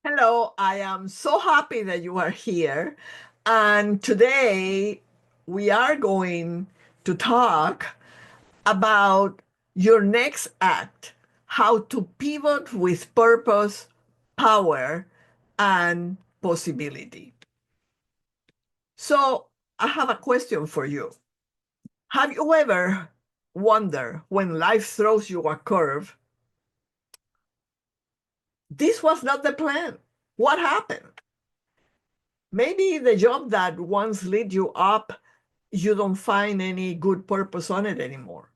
Hello, I am so happy that you are here. And today we are going to talk about your next act, how to pivot with purpose, power, and possibility. So, I have a question for you. Have you ever wondered when life throws you a curve? This was not the plan. What happened? Maybe the job that once lit you up, you don't find any good purpose on it anymore.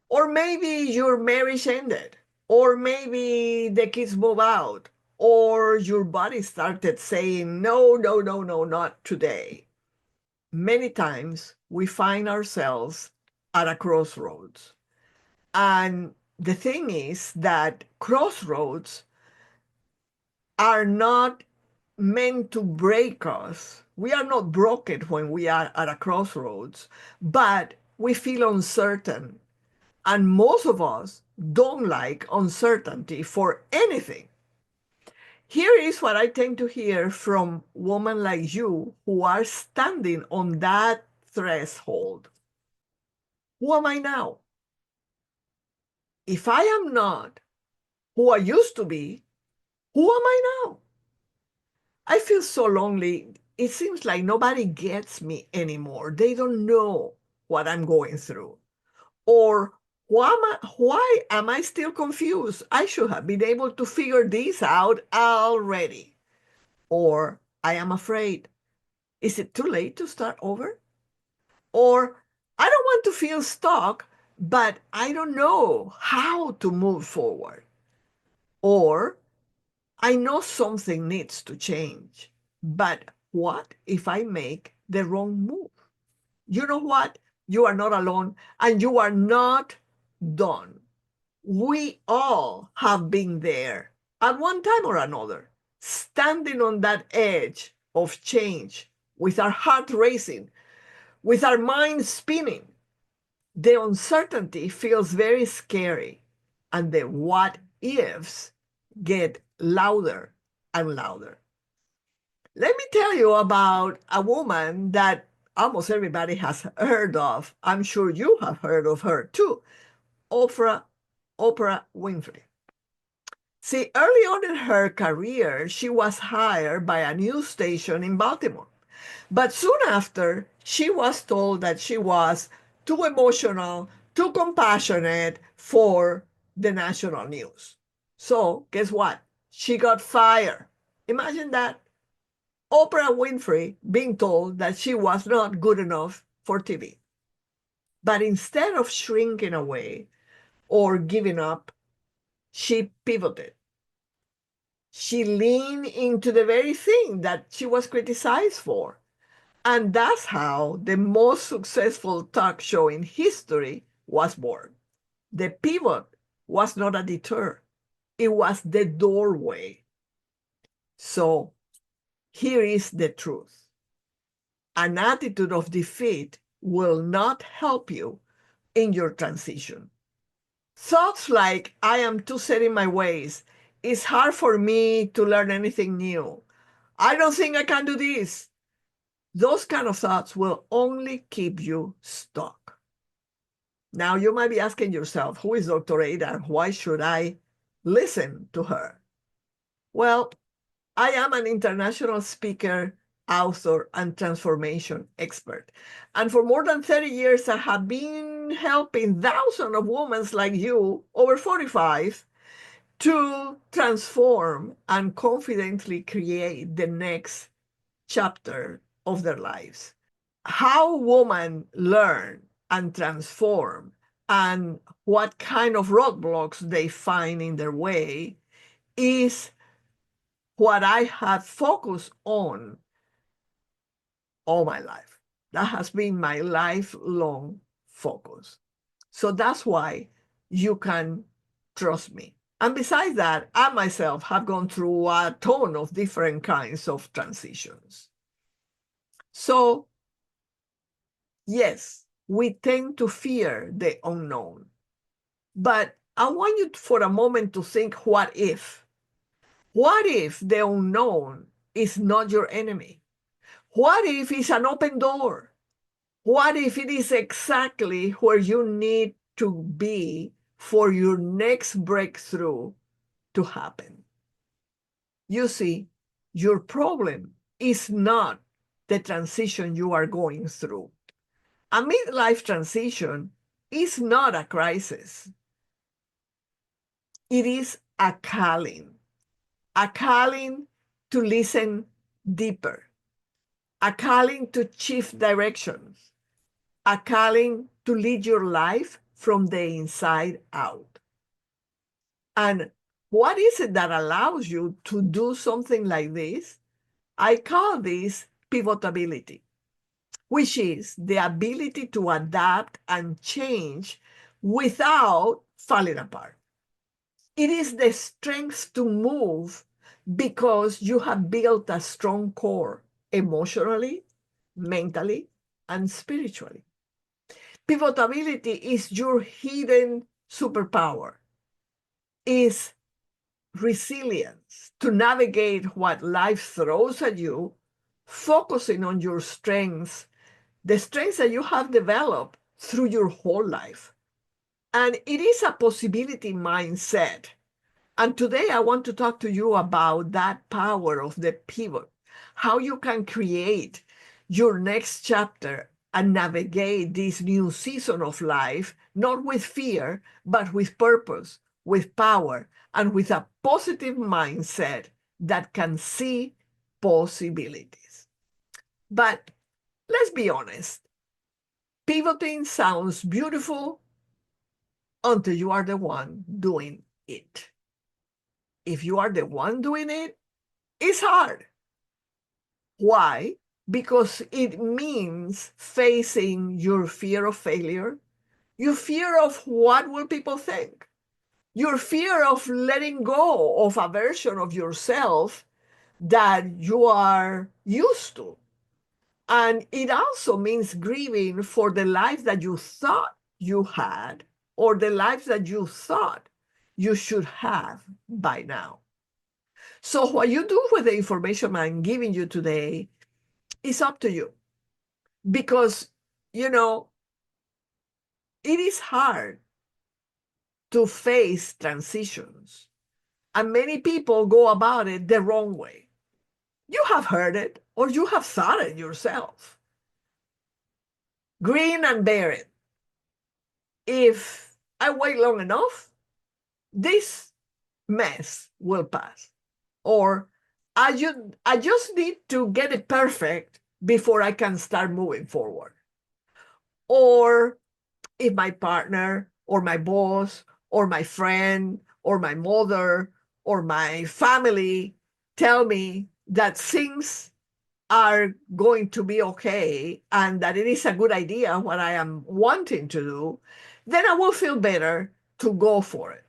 Or maybe your marriage ended. Or maybe the kids move out. Or your body started saying, no, no, no, no, not today. Many times we find ourselves at a crossroads. And the thing is that crossroads are not meant to break us. We are not broken when we are at a crossroads, but we feel uncertain. And most of us don't like uncertainty for anything. Here is what I tend to hear from women like you who are standing on that threshold. Who am I now? If I am not who I used to be, who am I now? I feel so lonely. It seems like nobody gets me anymore. They don't know what I'm going through. Or why am I still confused? I should have been able to figure this out already. Or I am afraid. Is it too late to start over? Or I don't want to feel stuck, but I don't know how to move forward. Or I know something needs to change, but what if I make the wrong move? You know what? You are not alone and you are not done. We all have been there at one time or another, standing on that edge of change with our heart racing, with our mind spinning. The uncertainty feels very scary, and the what ifs get louder and louder. Let me tell you about a woman that almost everybody has heard of. I'm sure you have heard of her too. Oprah, Oprah Winfrey. See, early on in her career, she was hired by a news station in Baltimore. But soon after, she was told that she was too emotional, too compassionate for the national news. So, guess what? She got fired. Imagine that. Oprah Winfrey being told that she was not good enough for TV. But instead of shrinking away or giving up, she pivoted. She leaned into the very thing that she was criticized for. And that's how the most successful talk show in history was born. The pivot was not a deter, it was the doorway. So here is the truth: an attitude of defeat will not help you in your transition. Thoughts like, I am too set in my ways, it's hard for me to learn anything new, I don't think I can do this, those kind of thoughts will only keep you stuck. Now, you might be asking yourself, who is Dr. Ada and why should I listen to her? Well, I am an international speaker, author, and transformation expert. And for more than 30 years, I have been helping thousands of women like you, over 45, to transform and confidently create the next chapter of their lives. How women learn and transform and what kind of roadblocks they find in their way is what I have focused on all my life. That has been my lifelong focus. So that's why you can trust me. And besides that, I myself have gone through a ton of different kinds of transitions. So, yes, we tend to fear the unknown. But I want you for a moment to think, what if? What if the unknown is not your enemy? What if it's an open door? What if it is exactly where you need to be for your next breakthrough to happen? You see, your problem is not the transition you are going through. A midlife transition is not a crisis. It is a calling to listen deeper, a calling to shift directions, a calling to lead your life from the inside out. And what is it that allows you to do something like this? I call this pivotability, which is the ability to adapt and change without falling apart. It is the strength to move because you have built a strong core emotionally, mentally, and spiritually. Pivotability is your hidden superpower, is resilience to navigate what life throws at you, focusing on your strengths, the strengths that you have developed through your whole life. And it is a possibility mindset. And today I want to talk to you about that power of the pivot, how you can create your next chapter and navigate this new season of life, not with fear, but with purpose, with power, and with a positive mindset that can see possibilities. But let's be honest, pivoting sounds beautiful until you are the one doing it. If you are the one doing it, it's hard. Why? Because it means facing your fear of failure, your fear of what will people think, your fear of letting go of a version of yourself that you are used to. And it also means grieving for the life that you thought you had or the life that you thought you should have by now. So what you do with the information I'm giving you today is up to you because, you know, it is hard to face transitions and many people go about it the wrong way. You have heard it or you have thought it yourself. Grin and bear it. If I wait long enough, this mess will pass. Or I just need to get it perfect before I can start moving forward. Or if my partner or my boss or my friend or my mother or my family tell me that things are going to be okay and that it is a good idea what I am wanting to do, then I will feel better to go for it.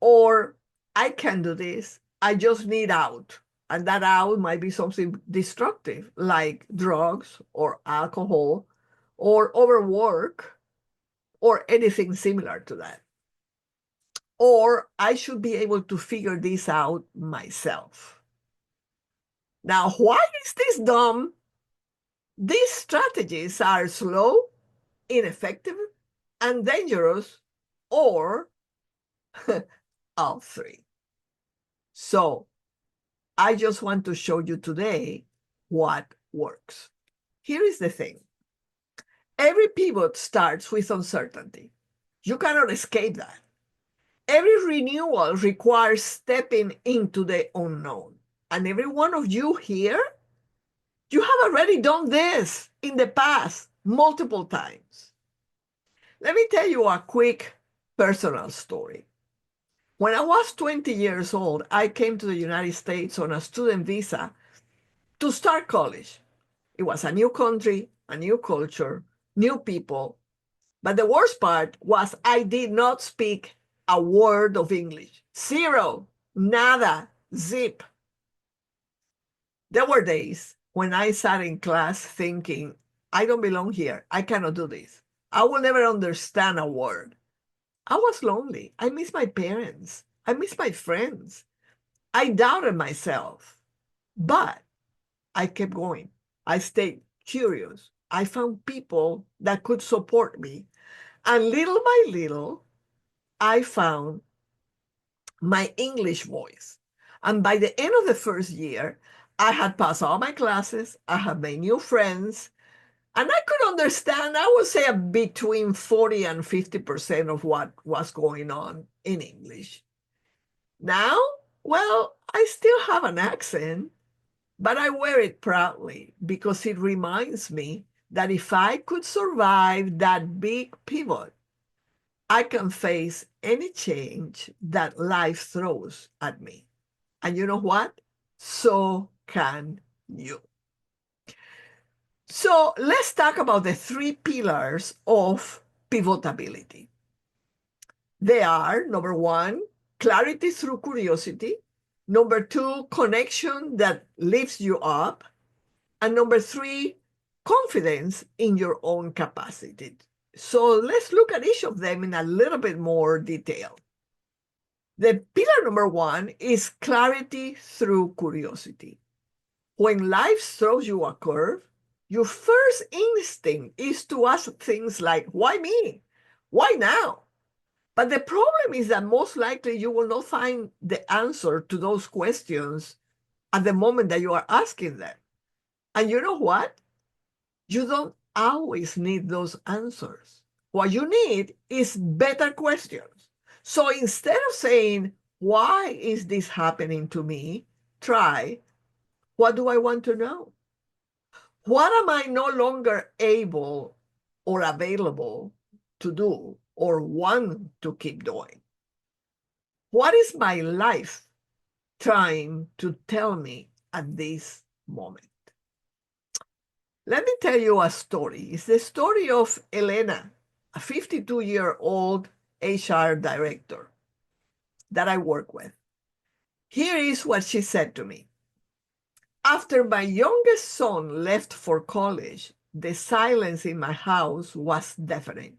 Or I can do this. I just need out. And that out might be something destructive like drugs or alcohol or overwork or anything similar to that. Or I should be able to figure this out myself. Now, why is this dumb? These strategies are slow, ineffective, and dangerous, or all three. So I just want to show you today what works. Here is the thing. Every pivot starts with uncertainty. You cannot escape that. Every renewal requires stepping into the unknown. And every one of you here, you have already done this in the past multiple times. Let me tell you a quick personal story. When I was 20 years old, I came to the United States on a student visa to start college. It was a new country, a new culture, new people. But the worst part was I did not speak a word of English. Zero, nada, zip. There were days when I sat in class thinking, I don't belong here. I cannot do this. I will never understand a word. I was lonely. I miss my parents. I miss my friends. I doubted myself, but I kept going. I stayed curious. I found people that could support me. And little by little, I found my English voice. And by the end of the first year, I had passed all my classes, I had made new friends, and I could understand, I would say, between 40 and 50% of what was going on in English. Now, well, I still have an accent, but I wear it proudly because it reminds me that if I could survive that big pivot, I can face any change that life throws at me. And you know what? So can you. So let's talk about the three pillars of pivotability. They are number one, clarity through curiosity. Number two, connection that lifts you up. And number three, confidence in your own capacity. So let's look at each of them in a little bit more detail. The pillar number one is clarity through curiosity. When life throws you a curve, your first instinct is to ask things like, why me? Why now? But the problem is that most likely you will not find the answer to those questions at the moment that you are asking them. And you know what? You don't always need those answers. What you need is better questions. So instead of saying, why is this happening to me? Try, what do I want to know? What am I no longer able or available to do or want to keep doing? What is my life trying to tell me at this moment? Let me tell you a story. It's the story of Elena, a 52-year-old HR director that I work with. Here is what she said to me. After my youngest son left for college, the silence in my house was deafening.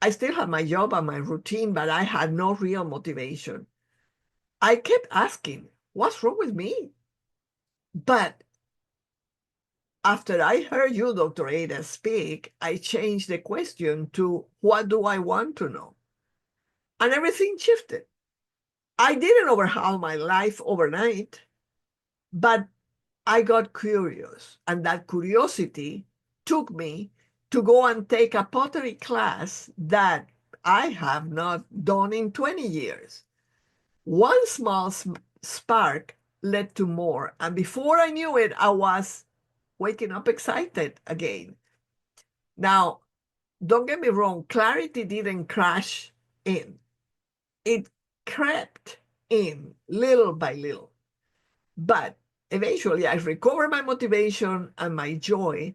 I still had my job and my routine, but I had no real motivation. I kept asking, what's wrong with me? But after I heard you, Dr. Ada, speak, I changed the question to what do I want to know? And everything shifted. I didn't overhaul my life overnight, but I got curious. And that curiosity took me to go and take a pottery class that I have not done in 20 years. One small spark led to more. And before I knew it, I was waking up excited again. Now, don't get me wrong, clarity didn't crash in. It crept in little by little. But eventually I recovered my motivation and my joy,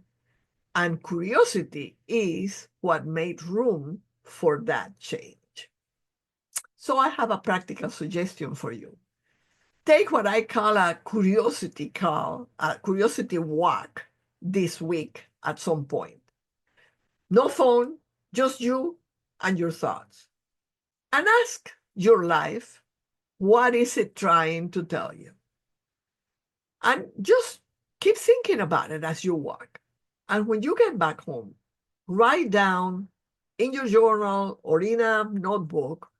and curiosity is what made room for that change. So I have a practical suggestion for you. Take what I call a curiosity call, a curiosity walk this week at some point. No phone, just you and your thoughts. And ask your life, what is it trying to tell you? And just keep thinking about it as you walk. And when you get back home, write down in your journal or in a notebook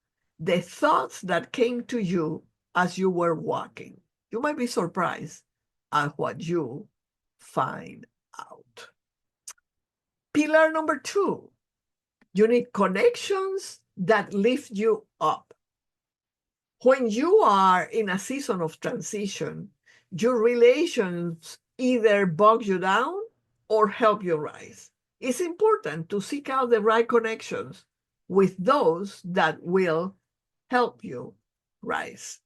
the thoughts that came to you as you were walking. You might be surprised at what you find out. Pillar number two, you need connections that lift you up. When you are in a season of transition, your relations either bog you down or help you rise. It's important to seek out the right connections with those that will help you rise.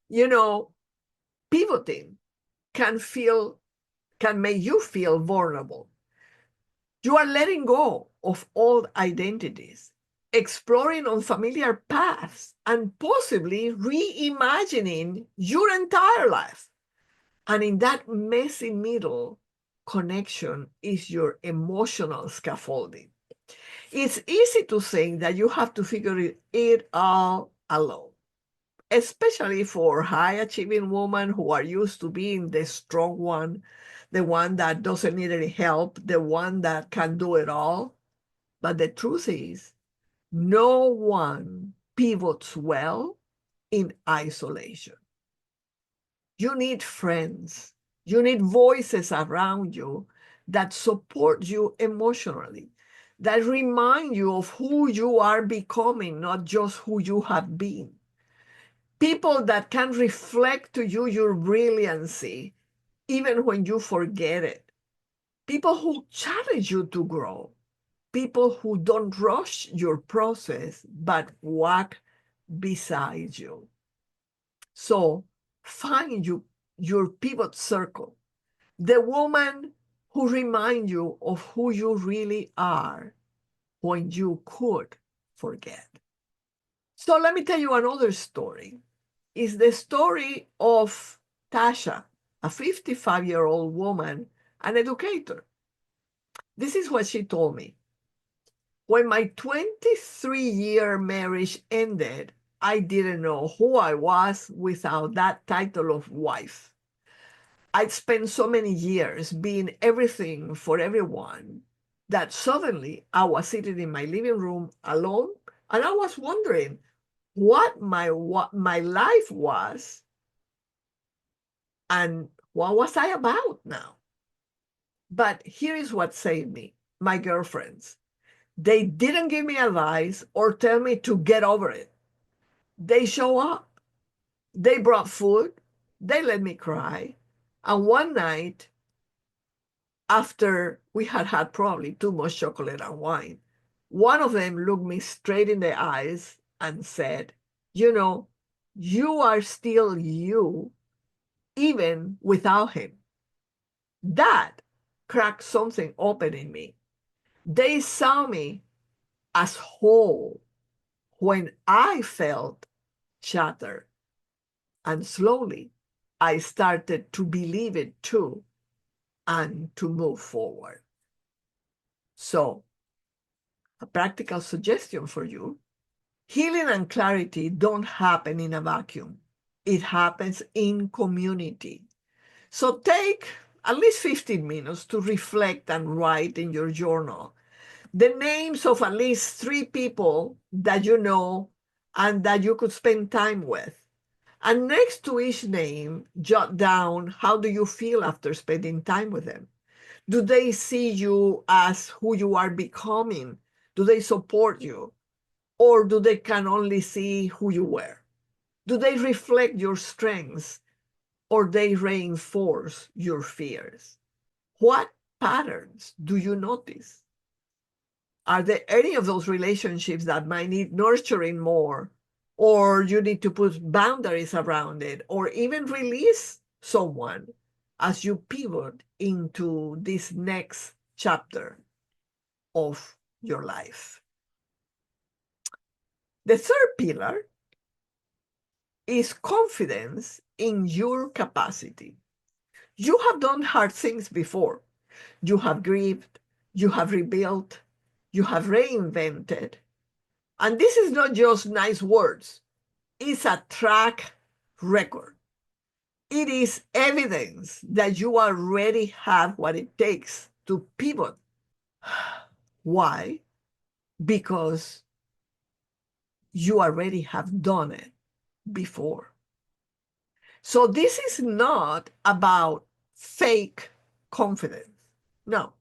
You know, pivoting can make you feel vulnerable. You are letting go of old identities, exploring unfamiliar paths, and possibly reimagining your entire life. And in that messy middle, connection is your emotional scaffolding. It's easy to think that you have to figure it all alone. especially for high achieving women who are used to being the strong one, the one that doesn't need any help, the one that can do it all. But the truth is, no one pivots well in isolation. You need friends. You need voices around you that support you emotionally, that remind you of who you are becoming, not just who you have been. People that can reflect to you your brilliancy, even when you forget it. People who challenge you to grow. People who don't rush your process, but walk beside you. So find your pivot circle, the woman who reminds you of who you really are when you could forget. So let me tell you another story. It's the story of Tasha, a 55-year-old woman, an educator. This is what she told me. When my 23-year marriage ended, I didn't know who I was without that title of wife. I'd spent so many years being everything for everyone that suddenly I was sitting in my living room alone, and I was wondering what my life was and what was I about now. But here is what saved me: my girlfriends. They didn't give me advice or tell me to get over it. They show up. They brought food. They let me cry. And one night, after we had had probably too much chocolate and wine, one of them looked me straight in the eyes and said, "You know, you are still you, even without him." That cracked something open in me. They saw me as whole when I felt shattered. And slowly, I started to believe it too and to move forward. So, a practical suggestion for you: healing and clarity don't happen in a vacuum, it happens in community. So, take at least 15 minutes to reflect and write in your journal the names of at least 3 people that you know and that you could spend time with. And next to each name, jot down, how do you feel after spending time with them? Do they see you as who you are becoming? Do they support you? Or do they can only see who you were? Do they reflect your strengths or they reinforce your fears? What patterns do you notice? Are there any of those relationships that might need nurturing more, or you need to put boundaries around it, or even release someone as you pivot into this next chapter of your life? The third pillar is confidence in your capacity. You have done hard things before. You have grieved, you have rebuilt, you have reinvented. And this is not just nice words, it's a track record. It is evidence that you already have what it takes to pivot. Why? Because you already have done it before. So this is not about fake confidence. No,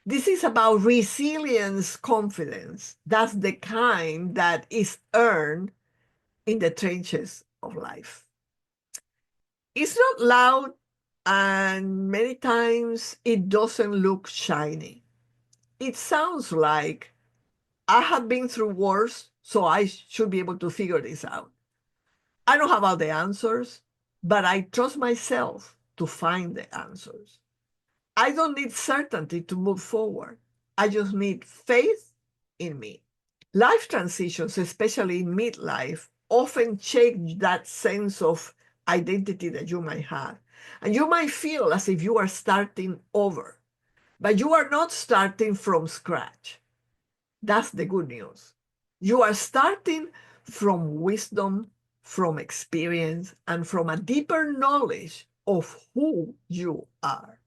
this is about resilience confidence. That's the kind that is earned in the trenches of life. It's not loud, and many times it doesn't look shiny. It sounds like I have been through worse, so I should be able to figure this out. I don't have all the answers, but I trust myself to find the answers. I don't need certainty to move forward. I just need faith in me. Life transitions, especially in midlife, often change that sense of identity that you might have. And you might feel as if you are starting over, but you are not starting from scratch. That's the good news. You are starting from wisdom from experience, and from a deeper knowledge of who you are.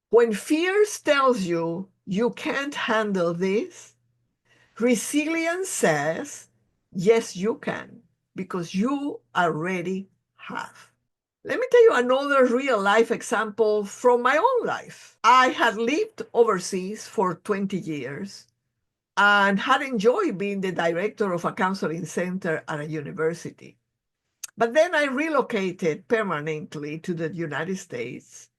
When fear tells you you can't handle this, resilience says, yes, you can, because you already have. Let me tell you another real life example from my own life. I had lived overseas for 20 years and had enjoyed being the director of a counseling center at a university. But then I relocated permanently to the United States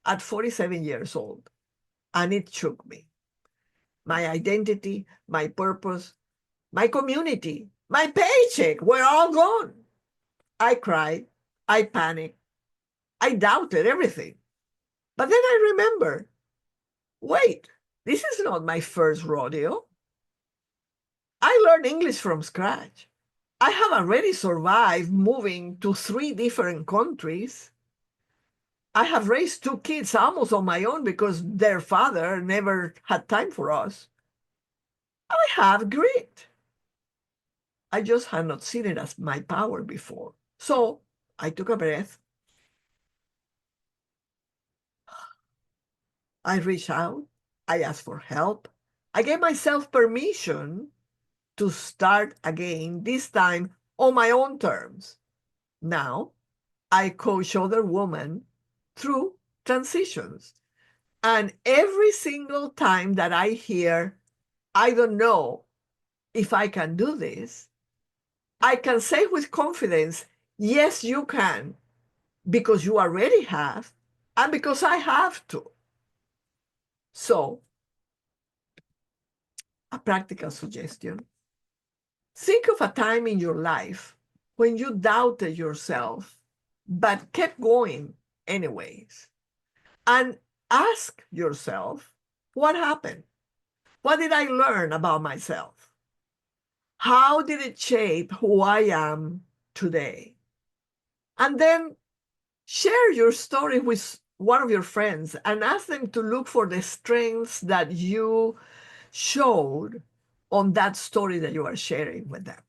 at 47 years old, and it shook me. My identity, my purpose, my community, my paycheck were all gone. I cried, I panicked, I doubted everything. But then I remember, wait, this is not my first rodeo. I learned English from scratch. I have already survived moving to 3 different countries. I have raised 2 kids almost on my own because their father never had time for us. I have grit. I just had not seen it as my power before. So I took a breath. I reached out. I asked for help. I gave myself permission to start again, this time on my own terms. Now, I coach other women through transitions. And every single time that I hear, I don't know if I can do this, I can say with confidence, yes, you can, because you already have, and because I have to. So, a practical suggestion. Think of a time in your life when you doubted yourself, but kept going anyways. And ask yourself, what happened? What did I learn about myself? How did it shape who I am today? And then share your story with one of your friends and ask them to look for the strengths that you showed on that story that you are sharing with them.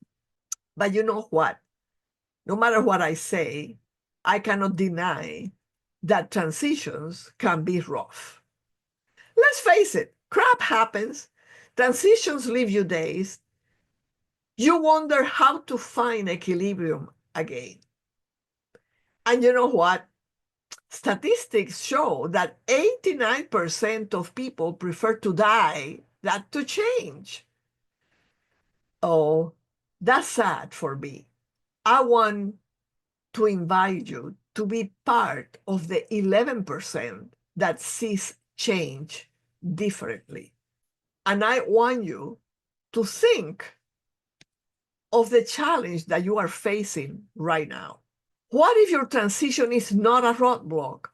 But you know what? No matter what I say, I cannot deny that transitions can be rough. Let's face it, crap happens. Transitions leave you dazed. You wonder how to find equilibrium again. And you know what? Statistics show that 89% of people prefer to die than to change. Oh, that's sad for me. I want to invite you to be part of the 11% that sees change differently. And I want you to think of the challenge that you are facing right now. What if your transition is not a roadblock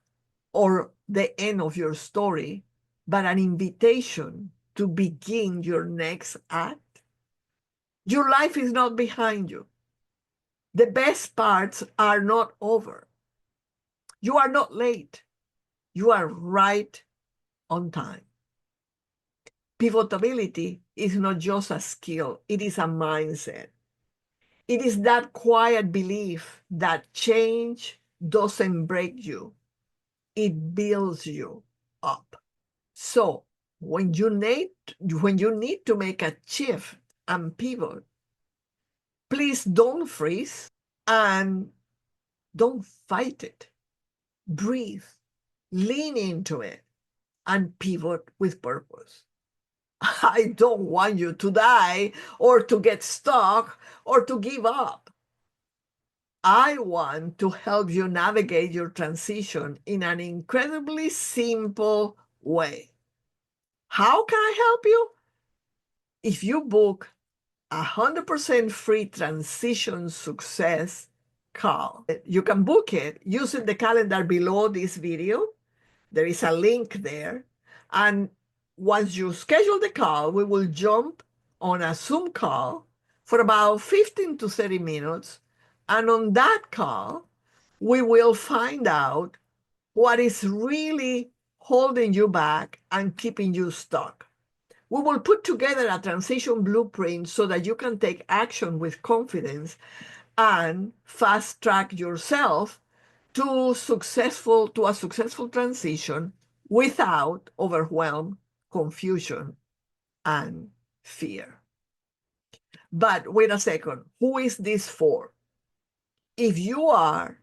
or the end of your story, but an invitation to begin your next act? Your life is not behind you. The best parts are not over. You are not late. You are right on time. Pivotability is not just a skill, it is a mindset. It is that quiet belief that change doesn't break you, it builds you up. So when you need to make a shift and pivot, please don't freeze and don't fight it. Breathe, lean into it, and pivot with purpose. I don't want you to die or to get stuck or to give up. I want to help you navigate your transition in an incredibly simple way. How can I help you? If you book 100% free transition success call, you can book it using the calendar below this video. There is a link there. And once you schedule the call, we will jump on a Zoom call for about 15 to 30 minutes. And on that call, we will find out what is really holding you back and keeping you stuck. We will put together a transition blueprint so that you can take action with confidence and fast track yourself to a successful transition without overwhelm, confusion, and fear. But wait a second, who is this for? If you are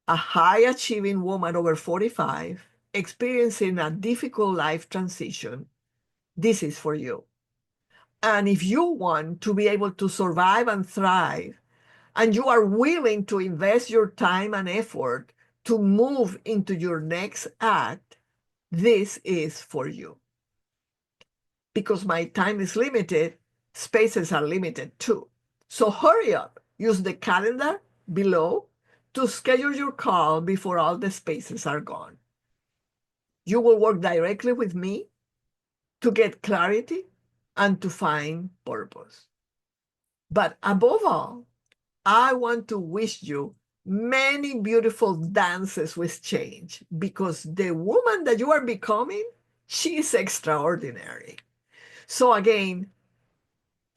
a high achieving woman over 45 experiencing a difficult life transition, this is for you. And if you want to be able to survive and thrive, and you are willing to invest your time and effort to move into your next act, this is for you. Because my time is limited, spaces are limited too. So hurry up. Use the calendar below to schedule your call before all the spaces are gone. You will work directly with me to get clarity and to find purpose. But above all, I want to wish you many beautiful dances with change, because the woman that you are becoming, she's extraordinary. So again,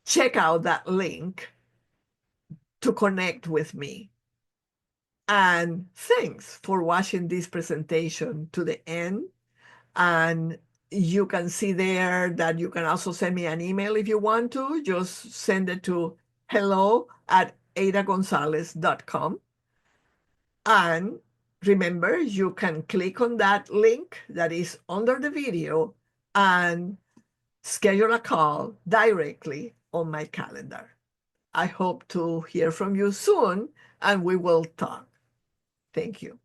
check out that link to connect with me. And thanks for watching this presentation to the end. And you can see there that you can also send me an email if you want to. Just send it to hello@adagonzalez.com. And remember, you can click on that link that is under the video and schedule a call directly on my calendar. I hope to hear from you soon, and we will talk. Thank you.